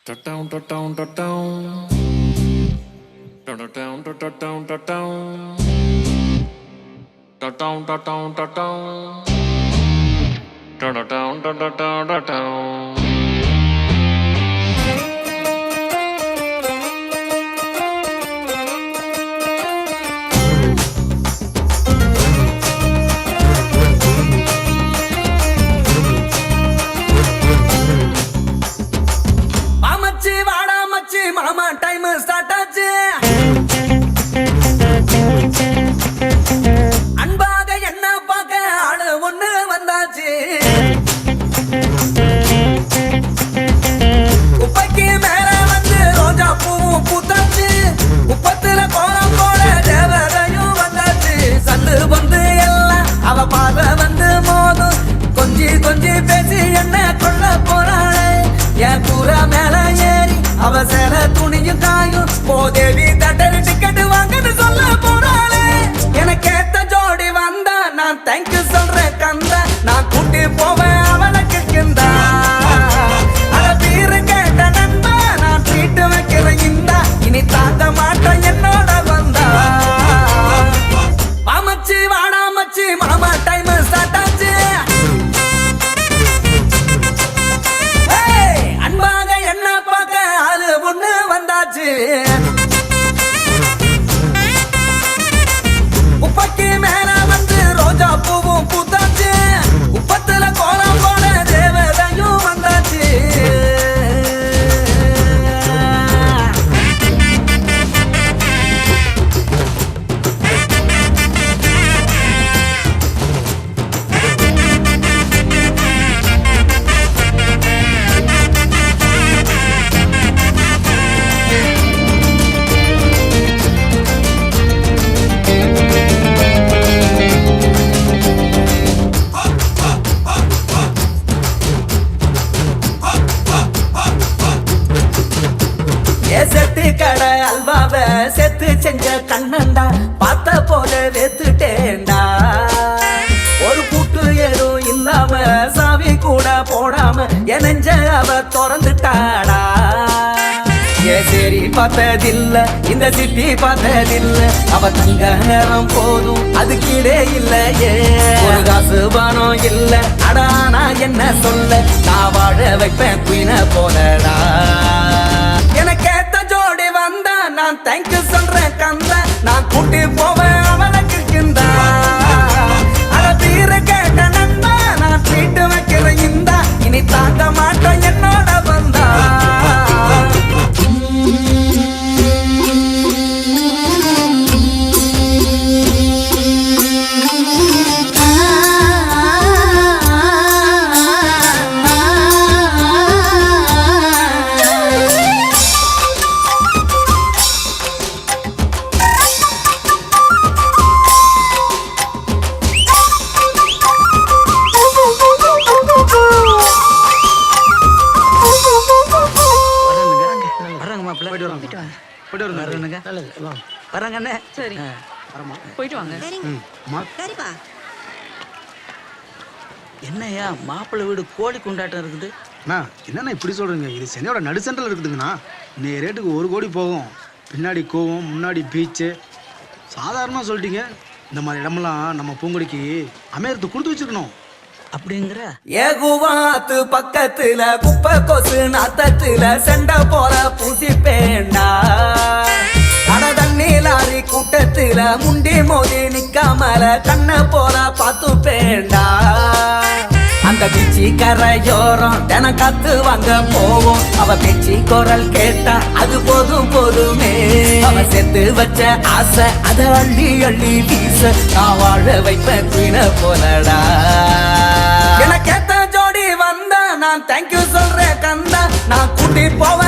Down, down, down, down, down. Down, down, down, down, down, down, down. Down, down, down, down, down, down. Down, down, down, down, down, down, down. மாமா time start ஆச்சு. அன்பாக என்ன பார்க்க ஆளு ஒண்ணு வந்தாச்சு. குப்பைக்கு மேல வந்து ரோஜா பூவும் பூத்தாச்சு. குப்பத்துல கோலம் போட தேவதையும் வந்தாச்சு. சந்து வந்து எல்லாம் அவ பார்வை வந்து மோதும். கொஞ்சி கொஞ்சி பேசி என்ன கொள்ள போறாளே. என் கூற மேல ஏறி அவ சேல துணியும் காயும். போதேவி தட்டரு டிக்கெட் வாங்கன்னு சொல்ல போறாளே. எனக்கு ஏத்த ஜோடி வந்தா நான் தேங்க்யூ சொல்றேன் கந்தா. நான் கூட்டி போவேன் அவளை கிட்டா. அட பீரு கேட்ட நண்பா நான் ட்ரீட் வைக்கிறேன் இந்தா. இனி தாங்க மாட்டேன் என்னோட வந்தா. மாமச்சி வாடா மச்சி மாமா டைம் ஸ்டார்ட் ஆச்சு. ஒண்ணு வந்தாச்சு. உப்பைக்கு மேல வந்து ரோஜா பூவும் பூத்தாச்சு. உப்பத்துல கோலம் போட தேவதையும் வந்தாச்சு. செத்து கடை அல்வாவ செத்து செஞ்ச கண்ணண்டா. பார்த்த போல வெத்துட்டேண்டா. ஒரு கூட்டு எதுவும் இல்லாம சாவி கூட போடாம எனஞ்ச அவ திறந்துட்டாடா. சரி பார்த்ததில்ல இந்த சிட்டி பார்த்ததில்ல. அவ தங்க நேரம் போதும் அது கீழே இல்லையே. ஒரு காசு பணம் இல்ல அடானா என்ன சொல்ல. நான் வாழ வைப்பேன் குயின போலடா. எனக்கு ஏத்த ஜோடி வந்தா நான் தேங்க்யூ சொல்றேன் கந்தா. நான் கூட்டி போவேன் அவளுக்கு கிந்தா. அட தீர கேட்ட நண்பா நான் ட்ரீட் வைக்கிறேன் இந்தா. இனி தாங்க மாட்டேன் என்னோட வந்தா. என்னையா மாப்பிள்ளை வீடு கோழி கொண்டாட்டம் இருக்குது. என்னண்ணா இப்படி சொல்றீங்க? இது சென்னையோட நடு சென்டர்ல இருக்குதுங்கண்ணா. இன்னைய ரேட்டுக்கு 1 கோடி போகும். பின்னாடி கோவம் முன்னாடி பீச்சு. சாதாரணமாக சொல்லிட்டீங்க. இந்த மாதிரி இடமெல்லாம் நம்ம பூங்குடிக்கு அமையறது கொடுத்து வச்சிருக்கணும். அப்படிங்கிற ஏகுவாத்து பக்கத்துல குப்பை கொசு நாத்தத்துல செண்ட போல பூசி பேண்டா. அட தண்ணி லாரி கூட்டத்துல முண்டி மோதி நிக்காமல கண்ண போல பாத்து பேண்டா. அந்த பிச்சி கரையோரம் தின காத்து வாங்க போவோம். அவ பேச்சு குரல் கேட்டா அது போதும் போதுமே. அவ செத்து வச்ச ஆசை அத அள்ளி அள்ளி வீச. நான் வாழ வைப்பேன் குயின போலடா. எனக்கு ஏத்த ஜோடி வந்தா நான் தேங்க்யூ சொல்றேன் கந்தா. நான் கூட்டி போவேன்